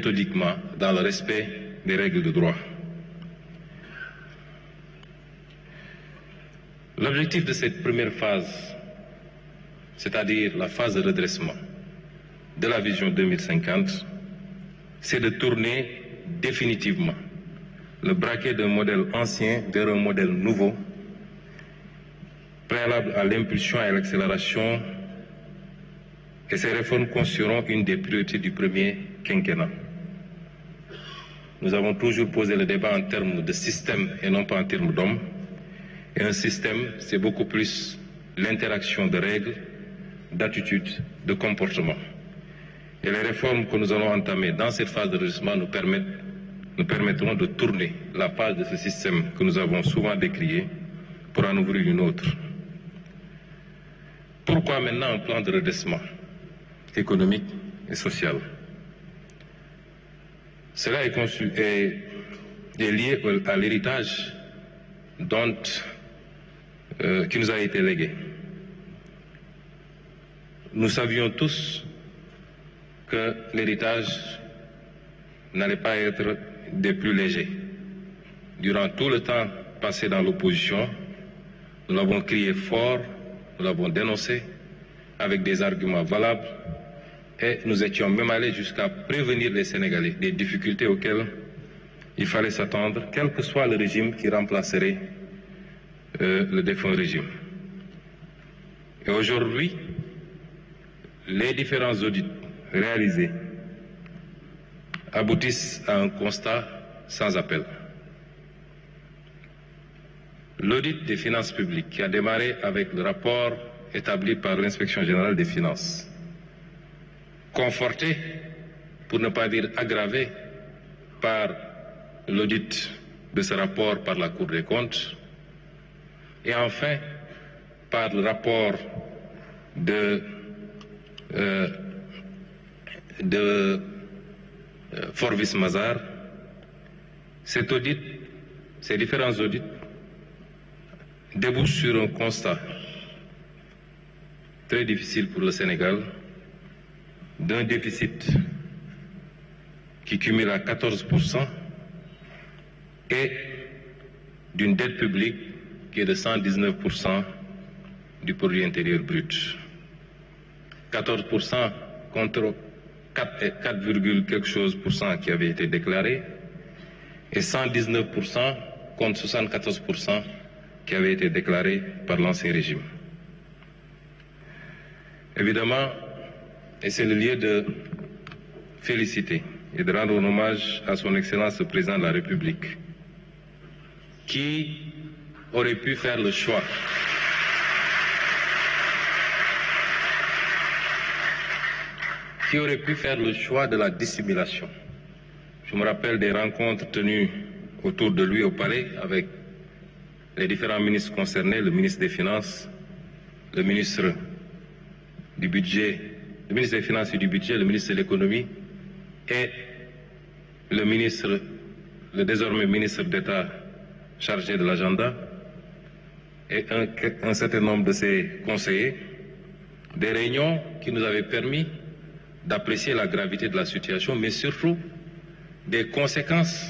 méthodiquement dans le respect des règles de droit. L'objectif de cette première phase, c'est-à-dire la phase de redressement de la vision 2050, c'est de tourner définitivement le braquet d'un modèle ancien vers un modèle nouveau, préalable à l'impulsion et à l'accélération, et ces réformes constitueront une des priorités du premier quinquennat. Nous avons toujours posé le débat en termes de système et non pas en termes d'hommes. Et un système, c'est beaucoup plus l'interaction de règles, d'attitudes, de comportements. Et les réformes que nous allons entamer dans cette phase de redressement nous permettront de tourner la page de ce système que nous avons souvent décrié pour en ouvrir une autre. Pourquoi maintenant un plan de redressement économique et social? Cela est lié à l'héritage qui nous a été légué. Nous savions tous que l'héritage n'allait pas être des plus légers. Durant tout le temps passé dans l'opposition, nous l'avons crié fort, nous l'avons dénoncé avec des arguments valables et nous étions même allés jusqu'à prévenir les Sénégalais des difficultés auxquelles il fallait s'attendre, quel que soit le régime qui remplacerait le défunt régime. Et aujourd'hui, les différents audits réalisés aboutissent à un constat sans appel. L'audit des finances publiques qui a démarré avec le rapport établi par l'Inspection générale des finances, conforté, pour ne pas dire aggravé, par l'audit de ce rapport par la Cour des comptes, et enfin par le rapport de Forvis Mazars. Cet audit, ces différents audits débouchent sur un constat très difficile pour le Sénégal d'un déficit qui cumule à 14% et d'une dette publique qui est de 119% du produit intérieur brut. 14% contre 4, quelque chose % qui avait été déclaré et 119% contre 74% qui avait été déclaré par l'ancien régime. Évidemment, et c'est le lieu de féliciter et de rendre un hommage à son Excellence le Président de la République, qui aurait pu faire le choix de la dissimulation. Je me rappelle des rencontres tenues autour de lui au palais avec les différents ministres concernés, le ministre des Finances, le ministre du Budget, le ministre des Finances et du Budget, le ministre de l'Économie et le désormais ministre d'État chargé de l'agenda et un certain nombre de ses conseillers, des réunions qui nous avaient permis d'apprécier la gravité de la situation, mais surtout des conséquences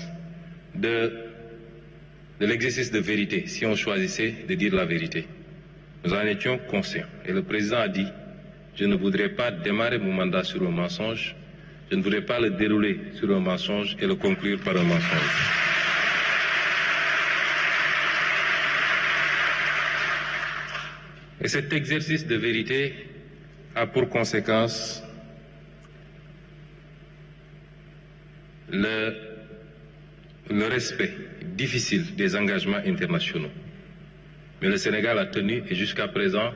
de l'exercice de vérité, si on choisissait de dire la vérité. Nous en étions conscients. Et le président a dit, je ne voudrais pas démarrer mon mandat sur un mensonge, je ne voudrais pas le dérouler sur un mensonge et le conclure par un mensonge. Et cet exercice de vérité a pour conséquence le respect difficile des engagements internationaux. Mais le Sénégal a tenu et jusqu'à présent,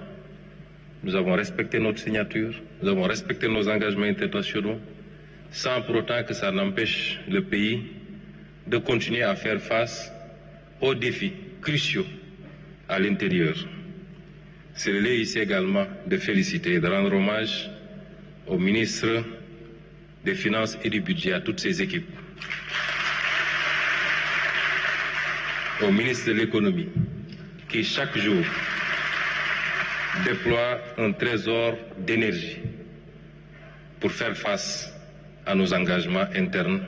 nous avons respecté notre signature, nous avons respecté nos engagements internationaux, sans pour autant que ça n'empêche le pays de continuer à faire face aux défis cruciaux à l'intérieur. C'est le lieu ici également de féliciter et de rendre hommage au ministre des Finances et du Budget, à toutes ses équipes, au ministre de l'Économie, qui chaque jour déploie un trésor d'énergie pour faire face à nos engagements internes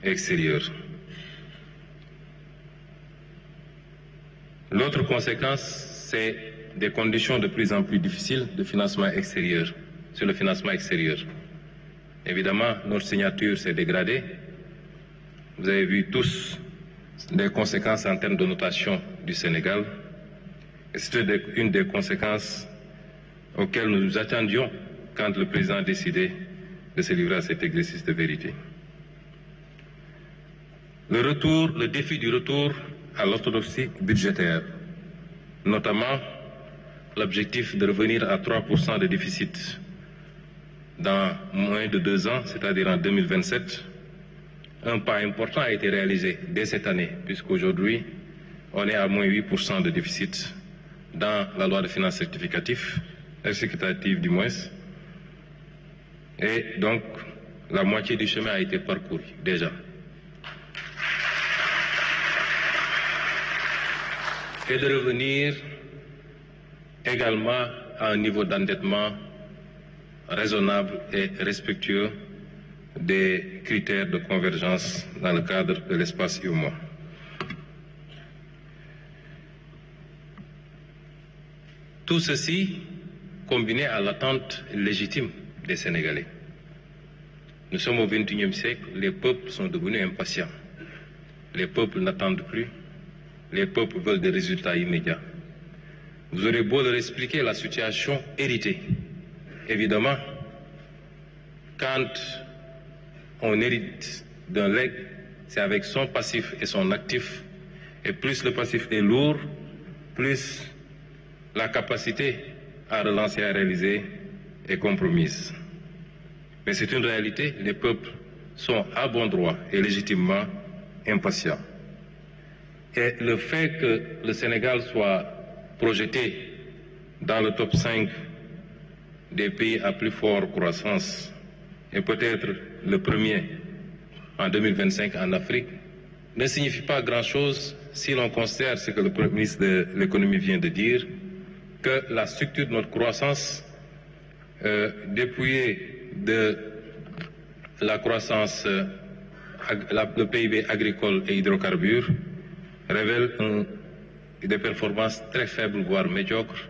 et extérieurs. L'autre conséquence, c'est des conditions de plus en plus difficiles de financement extérieur, sur le financement extérieur. Évidemment, notre signature s'est dégradée. Vous avez vu tous les conséquences en termes de notation du Sénégal. Et c'était une des conséquences auxquelles nous nous attendions quand le président a décidé de se livrer à cet exercice de vérité. Le défi du retour à l'orthodoxie budgétaire, notamment l'objectif de revenir à 3% de déficit dans moins de 2 ans, c'est-à-dire en 2027. Un pas important a été réalisé dès cette année, puisqu'aujourd'hui, on est à moins 8% de déficit dans la loi de finances rectificative du moins. Et donc, la moitié du chemin a été parcouru déjà. Et de revenir également à un niveau d'endettement raisonnable et respectueux des critères de convergence dans le cadre de l'espace UEMOA. Tout ceci combiné à l'attente légitime des Sénégalais. Nous sommes au XXIe siècle, les peuples sont devenus impatients. Les peuples n'attendent plus, les peuples veulent des résultats immédiats. Vous aurez beau leur expliquer la situation héritée. Évidemment, quand on hérite d'un legs, c'est avec son passif et son actif. Et plus le passif est lourd, plus la capacité à relancer et à réaliser est compromise. Mais c'est une réalité, les peuples sont à bon droit et légitimement impatients. Et le fait que le Sénégal soit projeté dans le top 5 des pays à plus forte croissance et peut-être le premier en 2025 en Afrique ne signifie pas grand-chose si l'on considère ce que le Premier ministre de l'économie vient de dire, que la structure de notre croissance, dépouillée de la croissance, le PIB agricole et hydrocarbures, révèle des performances très faibles, voire médiocres,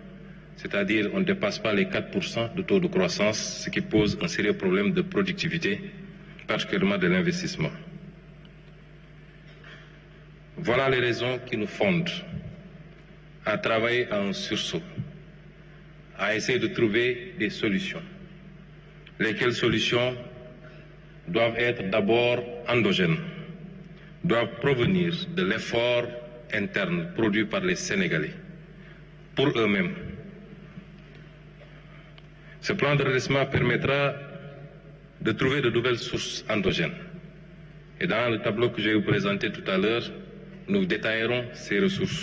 c'est-à-dire on ne dépasse pas les 4% de taux de croissance, ce qui pose un sérieux problème de productivité, particulièrement de l'investissement. Voilà les raisons qui nous fondent à travailler à un sursaut, à essayer de trouver des solutions. Lesquelles solutions doivent être d'abord endogènes, doivent provenir de l'effort interne produit par les Sénégalais, pour eux-mêmes. Ce plan de redressement permettra de trouver de nouvelles sources endogènes. Et dans le tableau que je vais vous présenter tout à l'heure, nous détaillerons ces ressources.